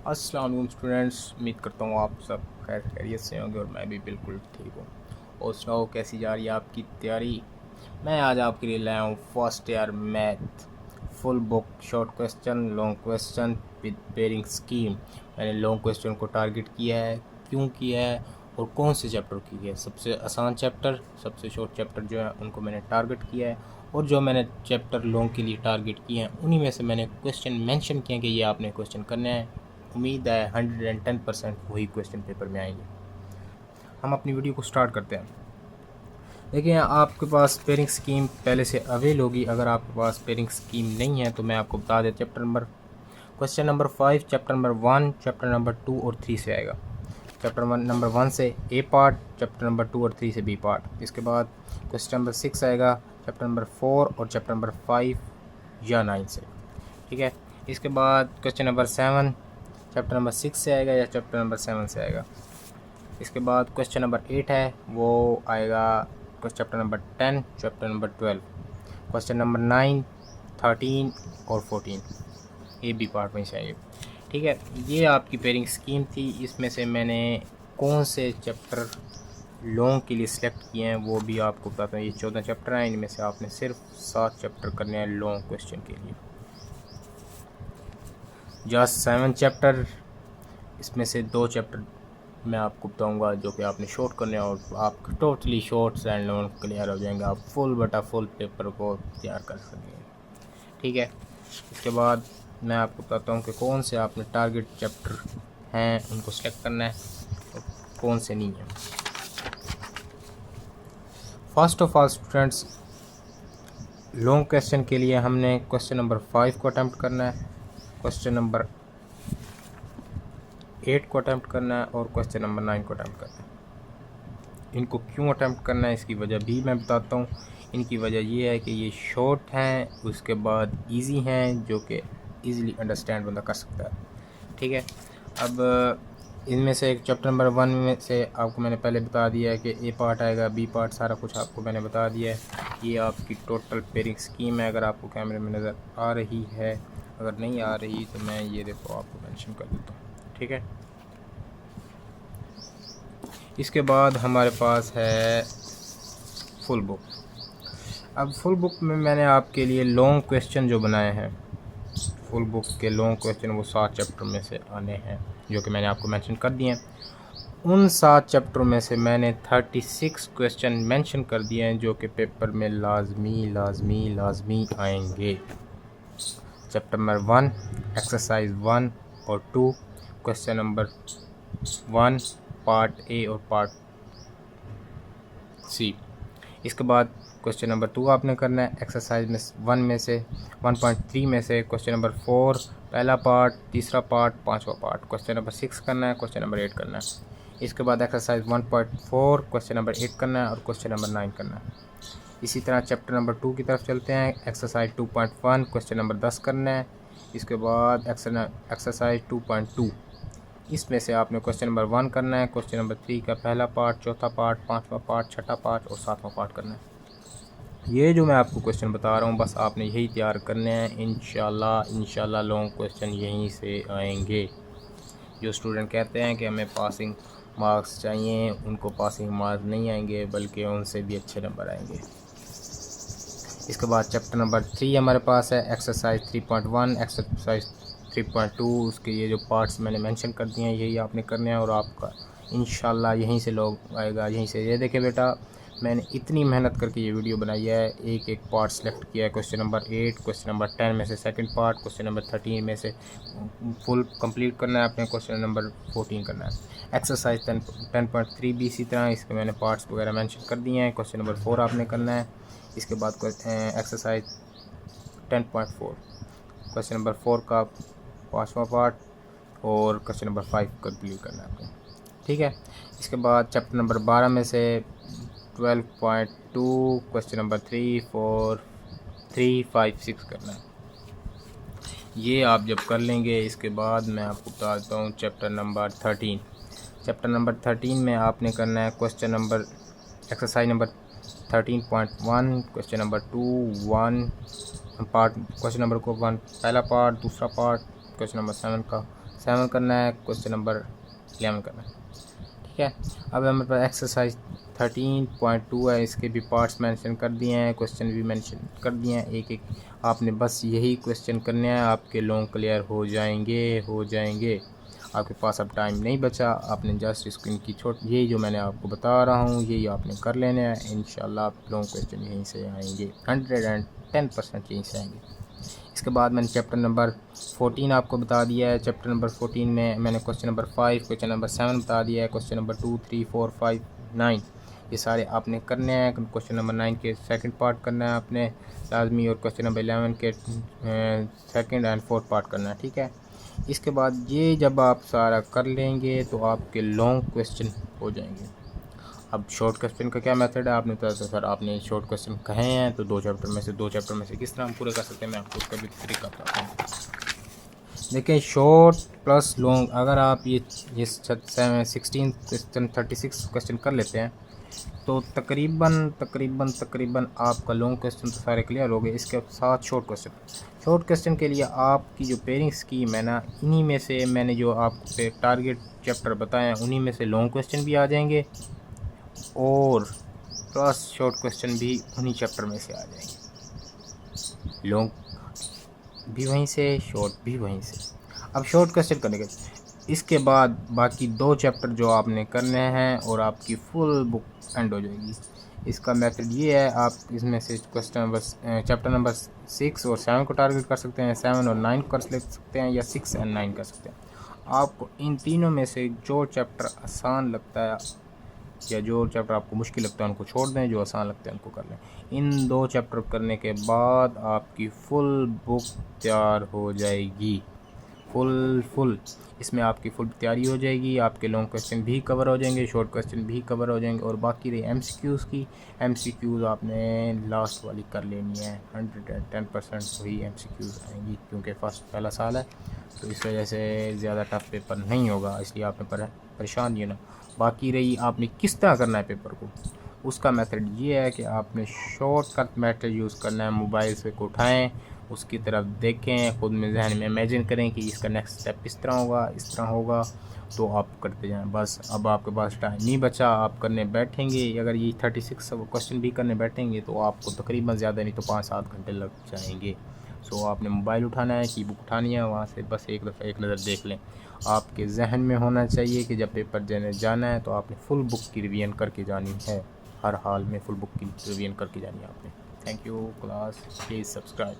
अस्सलाम वालेकुम स्टूडेंट्स, उम्मीद करता हूँ आप सब खैर खैरियत से होंगे और मैं भी बिल्कुल ठीक हूँ। और सुनाओ कैसी जा रही है आपकी तैयारी। मैं आज आपके लिए लाया हूँ first year math full book, short question, long question with pairing scheme. मैंने लॉन्ग क्वेश्चन को टारगेट किया है, क्यों किया है और कौन से चैप्टर की है। सबसे आसान चैप्टर, सबसे शॉर्ट चैप्टर जो है उनको मैंने टारगेट किया है, और जो मैंने चैप्टर लॉन्ग के लिए टारगेट किए हैं उन्हीं में से मैंने क्वेश्चन मेंशन किए कि ये आपने क्वेश्चन करने हैं। उम्मीद है 110% वही क्वेश्चन पेपर में आएंगे। हम अपनी वीडियो को स्टार्ट करते हैं। देखिए, आपके पास पेयरिंग स्कीम पहले से अवेल होगी। अगर आपके पास पेयरिंग स्कीम नहीं है तो मैं आपको बता दें, question number 5, chapter number 1, chapter number 2 और 3 से आएगा। चैप्टर नंबर 1 से ए पार्ट, चैप्टर नंबर 2 और 3 से बी पार्ट। इसके बाद क्वेश्चन नंबर 6 आएगा चैप्टर नंबर 4 और चैप्टर नंबर 5 या 9 से। ठीक है। इसके बाद क्वेश्चन नंबर 7 चैप्टर नंबर 6 से आएगा या चैप्टर नंबर 7 से आएगा। इसके बाद क्वेश्चन नंबर 8 है, वो आएगा chapter number 10, chapter number 12। Question number 9, 13 और 14 ये भी पार्ट में से आएंगे। ठीक है, ये आपकी पेयरिंग स्कीम थी। इसमें से मैंने कौन से चैप्टर लॉन्ग के लिए सिलेक्ट किए हैं वो भी आपको बताता हूँ। ये 14 चैप्टर हैं, इनमें से आपने सिर्फ 7 चैप्टर करने हैं लॉन्ग क्वेश्चन के लिए। जस्ट 7 चैप्टर, इसमें से 2 चैप्टर मैं आपको बताऊंगा जो कि आपने शॉर्ट करने हैं, और आपके totally shorts and long clear हो जाएंगे। आप फुल पेपर को तैयार कर सकेंगे। ठीक है। इसके बाद मैं आपको बताता हूँ कि कौन से आपने टारगेट चैप्टर हैं उनको सेलेक्ट करना है और कौन से नहीं है। First of all students, long question के लिए हमने क्वेश्चन नंबर 5 को अटैम्प्ट करना है, क्वेश्चन नंबर 8 को अटैम्प्ट करना है और क्वेश्चन नंबर 9 को अटैम्प्ट करना है। इनको क्यों अटैम्प्ट करना है इसकी वजह भी मैं बताता हूँ। इनकी वजह ये है कि ये शॉर्ट हैं, उसके बाद इजी हैं, जो कि ईज़िली अंडरस्टैंड बंदा कर सकता है। ठीक है। अब इनमें से एक चैप्टर नंबर 1 में से आपको मैंने पहले बता दिया है कि ए पार्ट आएगा, बी पार्ट, सारा कुछ आपको मैंने बता दिया है। ये आपकी टोटल पेयरिंग स्कीम है। अगर आपको कैमरे में नज़र आ रही है, अगर नहीं आ रही तो मैं ये देखो आपको मेंशन कर देता हूँ। ठीक है। इसके बाद हमारे पास है फुल बुक। अब फुल बुक में मैंने आपके लिए लॉन्ग क्वेश्चन जो बनाए हैं, फुल बुक के लॉन्ग क्वेश्चन वो 7 चैप्टर में से आने हैं जो कि मैंने आपको मेंशन कर दिए हैं। उन 7 चैप्टरों में से मैंने 36 क्वेश्चन मेंशन कर दिए हैं जो कि पेपर में लाजमी आएंगे। चैप्टर नंबर 1, एक्सरसाइज 1 और 2, क्वेश्चन नंबर 1 पार्ट ए और पार्ट सी। इसके बाद क्वेश्चन नंबर 2 आपने करना है एक्सरसाइज में 1 में से 1.3 में से क्वेश्चन नंबर 4 पहला पार्ट, तीसरा पार्ट, 5वां पार्ट। क्वेश्चन नंबर 6 करना है, क्वेश्चन नंबर 8 करना है। इसके बाद एक्सरसाइज 1.4 क्वेश्चन नंबर 8 करना है और क्वेश्चन नंबर 9 करना है। इसी तरह चैप्टर नंबर 2 की तरफ चलते हैं। एक्सरसाइज 2.1 क्वेश्चन नंबर 10 करना है। इसके बाद एक्सरसाइज 2.2, इसमें से आपने क्वेश्चन नंबर 1 करना है, क्वेश्चन नंबर 3 का पहला पार्ट, चौथा पार्ट, 5वां पार्ट, छठा पार्ट और 7वां पार्ट करना है। ये जो मैं आपको क्वेश्चन बता रहा हूँ बस आपने यही तैयार करने हैं। इंशाल्लाह लॉन्ग क्वेश्चन यहीं से आएंगे। जो स्टूडेंट कहते हैं कि हमें पासिंग मार्क्स चाहिए, उनको पासिंग मार्क्स नहीं आएंगे बल्कि उनसे भी अच्छे नंबर आएंगे। इसके बाद चैप्टर नंबर 3 हमारे पास है, एक्सरसाइज 3.1, एक्सरसाइज 3.2। उसके ये जो पार्ट्स मैंने मेंशन कर दिए हैं यही आपने करने हैं और आपका इंशाल्लाह यहीं से लॉग आएगा, यहीं से। ये देखें बेटा, मैंने इतनी मेहनत करके ये वीडियो बनाई है, एक एक पार्ट सेलेक्ट किया है। क्वेश्चन नंबर 8, क्वेश्चन नंबर 10 में से सेकंड पार्ट, क्वेश्चन नंबर 13 में से फुल कंप्लीट करना है आपने, क्वेश्चन नंबर 14 करना है। एक्सरसाइज 10.3 भी इसी तरह, इसके मैंने पार्ट्स वगैरह मेंशन कर दिए हैं। क्वेश्चन नंबर 4 आपने करना है। इसके बाद एक्सरसाइज 10.4 क्वेश्चन नंबर 4 का 5वां पार्ट और क्वेश्चन नंबर 5 कंप्लीट करना है आपको। ठीक है। इसके बाद चैप्टर नंबर 12 में से 12.2 क्वेश्चन नंबर 3, 4, 3, 5, 6 करना है। ये आप जब कर लेंगे इसके बाद मैं आपको बता देता हूँ चैप्टर नंबर 13। चैप्टर नंबर 13 में आपने करना है question number exercise number 13.1 question number 2 1 part, question number को 1 पहला पार्ट, दूसरा पार्ट, क्वेश्चन नंबर 7 का 7 करना है, क्वेश्चन नंबर 11 करना है। ठीक है, अब हमारे पास एक्सरसाइज 13.2 है, इसके भी पार्ट्स मेंशन कर दिए हैं, क्वेश्चन भी मेंशन कर दिए हैं। एक एक आपने बस यही क्वेश्चन करने हैं, आपके लॉन्ग क्लियर हो जाएंगे। आपके पास अब टाइम नहीं बचा, आपने जस्ट इसको इनकी यही जो मैंने आपको बता रहा हूँ यही आपने कर लेने हैं। इंशाल्लाह आप लॉन्ग क्वेश्चन यहीं से आएंगे, 110% यहीं से आएंगे। इसके बाद मैंने चैप्टर नंबर 14 आपको बता दिया है। चैप्टर नंबर 14 में मैंने क्वेश्चन नंबर 5, क्वेश्चन नंबर 7 बता दिया है। क्वेश्चन नंबर 2, 3, 4, 5, 9 ये सारे आपने करने हैं। क्वेश्चन नंबर 9 के सेकंड पार्ट करना है आपने लाजमी, और क्वेश्चन नंबर 11 के सेकंड एंड फोर्थ पार्ट करना है। ठीक है, इसके बाद ये जब आप सारा कर लेंगे तो आपके लॉन्ग क्वेश्चन हो जाएंगे। अब शॉर्ट क्वेश्चन का क्या मेथड है, आपने बताया था सर आपने शॉर्ट क्वेश्चन कहे हैं तो दो चैप्टर में से किस तरह हम पूरे कर सकते हैं, मैं आपको उसका भी तरीका बताता हूँ। देखिए, शॉर्ट प्लस लॉन्ग, अगर आप ये 16 क्वेश्चन 36 क्वेश्चन कर लेते हैं तो तकरीबन आपका लॉन्ग क्वेश्चन तो सारे क्लियर हो गए। इसके साथ शॉर्ट क्वेश्चन के लिए आपकी जो पेयरिंग स्कीम है ना, इन्हीं में से मैंने जो आपको टारगेट चैप्टर बताए हैं उन्हीं में से लॉन्ग क्वेश्चन भी आ जाएंगे और प्लस शॉर्ट क्वेश्चन भी उन्हीं चैप्टर में से आ जाएंगे, लॉन्ग भी वहीं से, शॉर्ट भी वहीं से। अब शॉर्ट क्वेश्चन करने के इसके बाद बाकी 2 चैप्टर जो आपने करने हैं और आपकी फुल बुक एंड हो जाएगी। इसका मेथड ये है, आप इसमें से चैप्टर नंबर 6 और 7 को टारगेट कर सकते हैं, 7 और 9 कर सकते हैं, या 6 और 9 कर सकते हैं। आपको इन तीनों में से जो चैप्टर आसान लगता है या जो चैप्टर आपको मुश्किल लगता है उनको छोड़ दें, जो आसान लगता है उनको कर लें। इन 2 चैप्टर करने के बाद आपकी फुल बुक तैयार हो जाएगी, फुल इसमें आपकी फुल तैयारी हो जाएगी। आपके लॉन्ग क्वेश्चन भी कवर हो जाएंगे, शॉर्ट क्वेश्चन भी कवर हो जाएंगे, और बाकी रही एमसीक्यूज़ की, एमसीक्यूज़ आपने लास्ट वाली कर लेनी है। 110% वही एमसीक्यूज़ आएंगी, क्योंकि पहला साल है तो इस वजह से ज़्यादा टफ पेपर नहीं होगा, इसलिए आपने परेशान नहीं होना। बाकी रही आपने किस तरह करना है पेपर को, उसका मेथड ये है कि आपने शॉर्टकट मेथड यूज़ करना है। मोबाइल से को उठाएँ, उसकी तरफ देखें, ख़ुद में जहन में इमेजिन करें कि इसका नेक्स्ट स्टेप इस तरह होगा, तो आप करते जाएं। बस अब आपके पास टाइम नहीं बचा, आप करने बैठेंगे, अगर ये 36 क्वेश्चन भी करने बैठेंगे तो आपको तकरीबन ज़्यादा नहीं तो 5-7 घंटे लग जाएंगे। सो आपने मोबाइल उठाना है, की बुक उठानी है, वहाँ से बस एक दफ़ा एक नज़र देख लें। आपके जहन में होना चाहिए कि जब पेपर देने जाना है तो आपने फुल बुक की रिवीजन करके जानी है, हर हाल में फुल बुक की रिवीजन करके जानी है आपने। Thank you class, please subscribe.